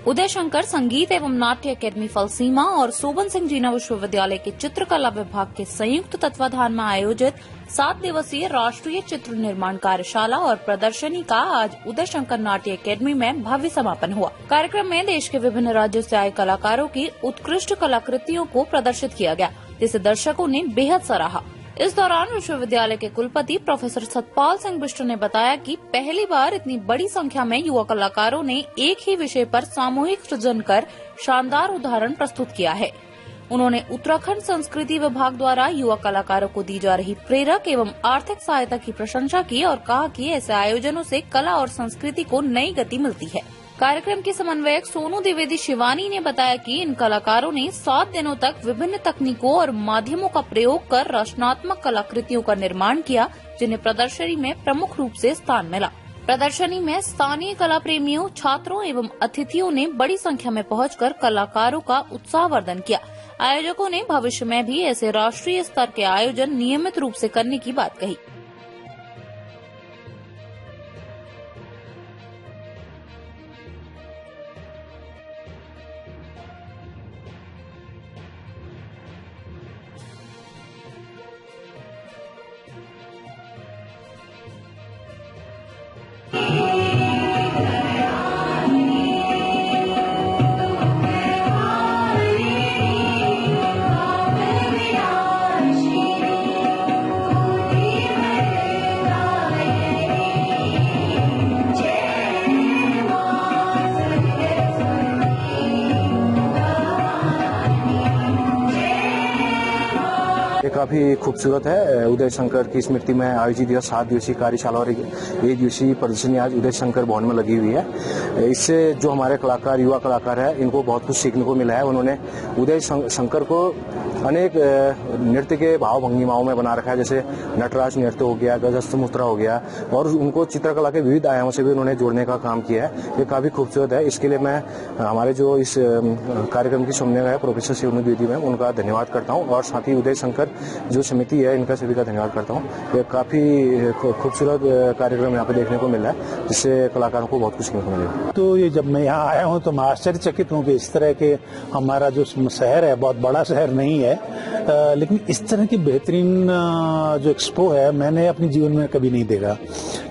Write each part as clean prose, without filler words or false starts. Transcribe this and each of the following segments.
उदय शंकर संगीत एवं नाट्य अकेडमी फलसीमा और सोबन सिंह जीना विश्वविद्यालय के चित्रकला विभाग के संयुक्त तत्वाधान में आयोजित 7 दिवसीय राष्ट्रीय चित्र निर्माण कार्यशाला और प्रदर्शनी का आज उदय शंकर नाट्य अकेडमी में भव्य समापन हुआ। कार्यक्रम में देश के विभिन्न राज्यों से आए कलाकारों की उत्कृष्ट कलाकृतियों को प्रदर्शित किया गया, जिसे दर्शकों ने बेहद सराहा। इस दौरान विश्वविद्यालय के कुलपति प्रोफेसर सतपाल सिंह बिष्ट ने बताया कि पहली बार इतनी बड़ी संख्या में युवा कलाकारों ने एक ही विषय पर सामूहिक सृजन कर शानदार उदाहरण प्रस्तुत किया है। उन्होंने उत्तराखंड संस्कृति विभाग द्वारा युवा कलाकारों को दी जा रही प्रेरक एवं आर्थिक सहायता की प्रशंसा की और कहा कि ऐसे आयोजनों से कला और संस्कृति को नई गति मिलती है। कार्यक्रम की समन्वयक सोनू द्विवेदी शिवानी ने बताया कि इन कलाकारों ने 7 दिनों तक विभिन्न तकनीकों और माध्यमों का प्रयोग कर रचनात्मक कलाकृतियों का निर्माण किया, जिन्हें प्रदर्शनी में प्रमुख रूप से स्थान मिला। प्रदर्शनी में स्थानीय कला प्रेमियों, छात्रों एवं अतिथियों ने बड़ी संख्या में पहुंचकर कलाकारों का उत्साहवर्धन किया। आयोजकों ने भविष्य में भी ऐसे राष्ट्रीय स्तर के आयोजन नियमित रूप से करने की बात कही। काफी खूबसूरत है। उदय शंकर की स्मृति में आयोजित यह 7 दिवसीय कार्यशाला और 1 दिवसीय प्रदर्शनी आज उदय शंकर भवन में लगी हुई है। इससे जो हमारे कलाकार, युवा कलाकार है, इनको बहुत कुछ सीखने को मिला है। उन्होंने उदय शंकर को अनेक नृत्य के भाव भंगिमाओं में बना रखा है, जैसे नटराज नृत्य हो गया, गजस्थ मुद्रा हो गया, और उनको चित्रकला के विविध आयामों से भी उन्होंने जोड़ने का काम किया है। ये काफी खूबसूरत है। इसके लिए मैं हमारे जो इस कार्यक्रम की समन्वयक है प्रोफेसर सोनू द्विवेदी मैम, उनका धन्यवाद करता हूँ, और साथ ही उदय शंकर जो समिति है, इनका सभी का धन्यवाद करता हूँ। ये काफी खूबसूरत कार्यक्रम यहाँ पे देखने को मिला है, जिससे कलाकारों को बहुत कुछ सीखने को मिलेगा। तो ये जब मैं यहाँ आया हूँ तो मैं आश्चर्यचकित हूँ कि इस तरह के हमारा जो शहर है, बहुत बड़ा शहर नहीं है, लेकिन इस तरह की बेहतरीन जो एक्सपो है मैंने अपने जीवन में कभी नहीं देखा।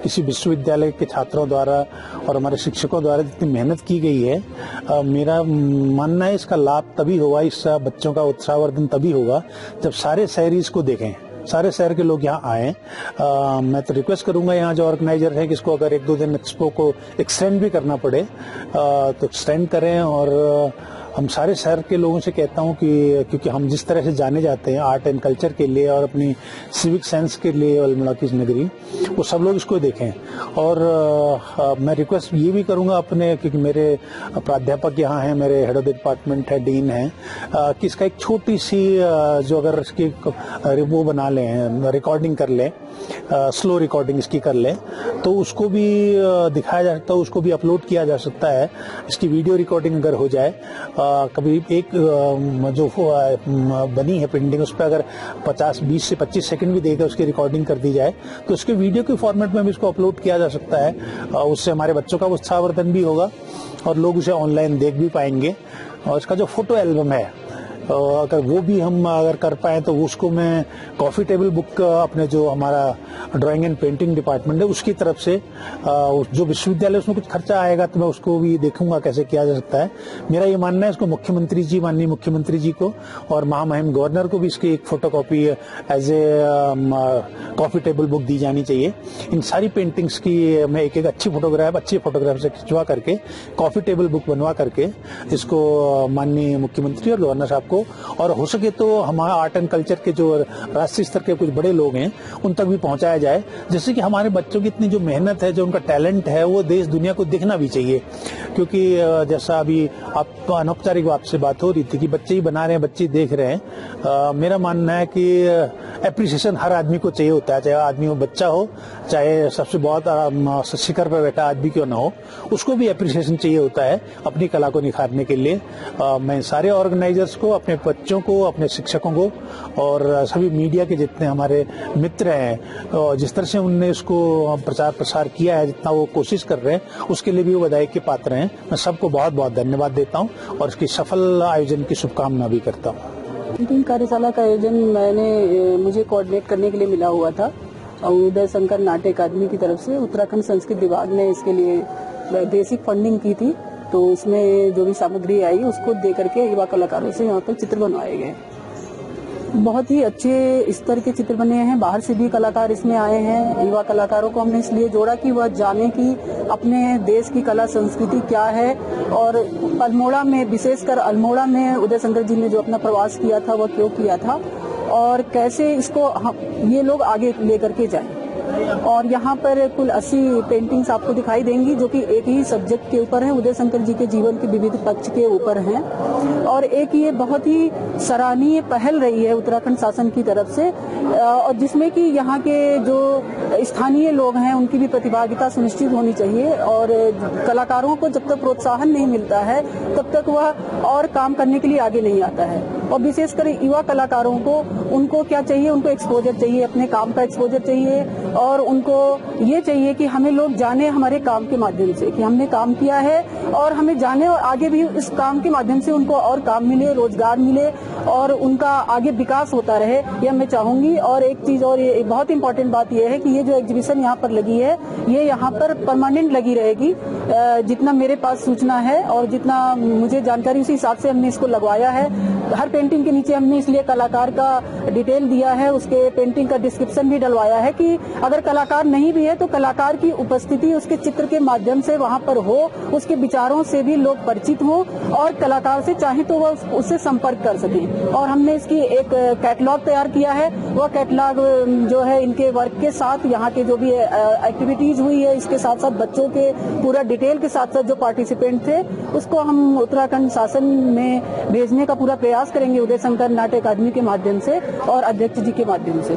किसी विश्वविद्यालय के छात्रों द्वारा और हमारे शिक्षकों द्वारा जितनी मेहनत की गई है, मेरा मानना है इसका लाभ तभी होगा, इस बच्चों का उत्साहवर्धन तभी होगा जब सारे शहरी इसको देखें, सारे शहर के लोग यहाँ आए। मैं तो रिक्वेस्ट करूंगा यहाँ जो ऑर्गेनाइजर है कि इसको अगर 1-2 दिन एक्सपो को एक्सटेंड भी करना पड़े तो एक्सटेंड करें। और हम सारे शहर के लोगों से कहता हूँ कि क्योंकि हम जिस तरह से जाने जाते हैं आर्ट एंड कल्चर के लिए और अपनी सिविक सेंस के लिए अल्मोड़ा की नगरी, वो सब लोग इसको देखें। और मैं रिक्वेस्ट ये भी करूँगा अपने, क्योंकि मेरे प्राध्यापक यहाँ हैं, मेरे हेड ऑफ द डिपार्टमेंट है, डीन हैं, कि इसका एक छोटी सी जो अगर इसकी वो बना लें, रिकॉर्डिंग कर लें, स्लो रिकॉर्डिंग इसकी कर लें, तो उसको भी दिखाया जा सकता है, उसको भी अपलोड किया जा सकता है। इसकी वीडियो रिकॉर्डिंग अगर हो जाए, कभी एक जो बनी है पेंटिंग, उस पर अगर 20 से 25 सेकंड भी देकर उसकी रिकॉर्डिंग कर दी जाए तो उसके वीडियो के फॉर्मेट में भी इसको अपलोड किया जा सकता है। उससे हमारे बच्चों का उत्साहवर्धन भी होगा और लोग उसे ऑनलाइन देख भी पाएंगे। और इसका जो फोटो एल्बम है, अगर वो भी हम अगर कर पाए तो उसको मैं कॉफी टेबल बुक अपने जो हमारा ड्राइंग एंड पेंटिंग डिपार्टमेंट है उसकी तरफ से, जो विश्वविद्यालय उसमें कुछ खर्चा आएगा तो मैं उसको भी देखूंगा कैसे किया जा सकता है। मेरा ये मानना है इसको मुख्यमंत्री जी, माननीय मुख्यमंत्री जी को और महामहिम गवर्नर को भी इसकी एक photocopy as a coffee table book दी जानी चाहिए। इन सारी पेंटिंग्स की मैं एक अच्छी फोटोग्राफ से खिंचवा करके कॉफी टेबल बुक बनवा करके इसको माननीय मुख्यमंत्री और गवर्नर साहब को, और हो सके तो हमारा आर्ट एंड कल्चर के जो राष्ट्रीय स्तर के कुछ बड़े लोग हैं उन तक भी पहुंचाया जाए, जिससे कि हमारे बच्चों की इतनी जो मेहनत है, जो उनका टैलेंट है, वो देश दुनिया को दिखना भी चाहिए। क्योंकि जैसा अभी आप अनौपचारिक आपसे बात हो रही थी कि बच्चे ही बना रहे हैं, बच्चे देख रहे हैं, मेरा मानना है कि एप्रिसिएशन हर आदमी को चाहिए होता है, चाहे आदमी वो बच्चा हो, चाहे सबसे बहुत शिखर पर बैठा आदमी क्यों ना हो, उसको भी एप्रिसिएशन चाहिए होता है अपनी कला को निखारने के लिए। मैं सारे ऑर्गेनाइजर्स को, अपने बच्चों को, अपने शिक्षकों को और सभी मीडिया के जितने हमारे मित्र हैं, जिस तरह से उनने इसको प्रचार प्रसार किया है, जितना वो कोशिश कर रहे हैं, उसके लिए भी वो बधाई के पात्र हैं। मैं सबको बहुत बहुत धन्यवाद देता हूं और इसकी सफल आयोजन की शुभकामना भी करता हूं। टीम कार्यशाला का आयोजन मुझे कोऑर्डिनेट करने के लिए मिला हुआ था और उदय शंकर नाट्य अकादमी की तरफ से उत्तराखंड संस्कृत विभाग ने इसके लिए बेसिक फंडिंग की थी, तो उसमें जो भी सामग्री आई उसको दे करके युवा कलाकारों से यहाँ पर चित्र बनवाए गए। बहुत ही अच्छे स्तर के चित्र बने हैं, बाहर से भी कलाकार इसमें आए हैं। युवा कलाकारों को हमने इसलिए जोड़ा कि वह जाने कि अपने देश की कला संस्कृति क्या है और अल्मोड़ा में, विशेषकर अल्मोड़ा में उदय शंकर जी ने जो अपना प्रवास किया था वह क्यों किया था और कैसे इसको ये लोग आगे लेकर के जाएं। और यहाँ पर कुल 80 पेंटिंग्स आपको दिखाई देंगी जो कि एक ही सब्जेक्ट के ऊपर है, उदय शंकर जी के जीवन के विविध पक्ष के ऊपर हैं। और एक ये बहुत ही सराहनीय पहल रही है उत्तराखंड शासन की तरफ से, और जिसमें कि यहाँ के जो स्थानीय लोग हैं उनकी भी प्रतिभागिता सुनिश्चित होनी चाहिए और कलाकारों को जब तक प्रोत्साहन नहीं मिलता है तब तक वह और काम करने के लिए आगे नहीं आता है। और विशेषकर युवा कलाकारों को, उनको क्या चाहिए, उनको एक्सपोजर चाहिए, अपने काम का एक्सपोजर चाहिए और उनको ये चाहिए कि हमें लोग जाने हमारे काम के माध्यम से कि हमने काम किया है और हमें जाने और आगे भी इस काम के माध्यम से उनको और काम मिले, रोजगार मिले और उनका आगे विकास होता रहे, यह मैं चाहूंगी। और एक चीज और ये बहुत इंपॉर्टेंट बात यह है कि ये जो एग्जीबिशन यहाँ पर लगी है ये यहाँ पर परमानेंट लगी रहेगी। जितना मेरे पास सूचना है और जितना मुझे जानकारी उसी हिसाब से हमने इसको लगवाया है। हर पेंटिंग के नीचे हमने इसलिए कलाकार का डिटेल दिया है, उसके पेंटिंग का डिस्क्रिप्शन भी डलवाया है कि अगर कलाकार नहीं भी है तो कलाकार की उपस्थिति उसके चित्र के माध्यम से वहाँ पर हो, उसके विचारों से भी लोग परिचित हों और कलाकार से चाहे तो वह उससे संपर्क कर सकें। और हमने इसकी एक कैटलॉग तैयार किया है, वह कैटलॉग जो है इनके वर्क के साथ यहाँ के जो भी एक्टिविटीज हुई है इसके साथ साथ बच्चों के पूरा डिटेल के साथ साथ जो पार्टिसिपेंट थे उसको हम उत्तराखंड शासन में भेजने का पूरा प्रयास करेंगे उदय शंकर नाट्य अकादमी के माध्यम से और अध्यक्ष जी के माध्यम से।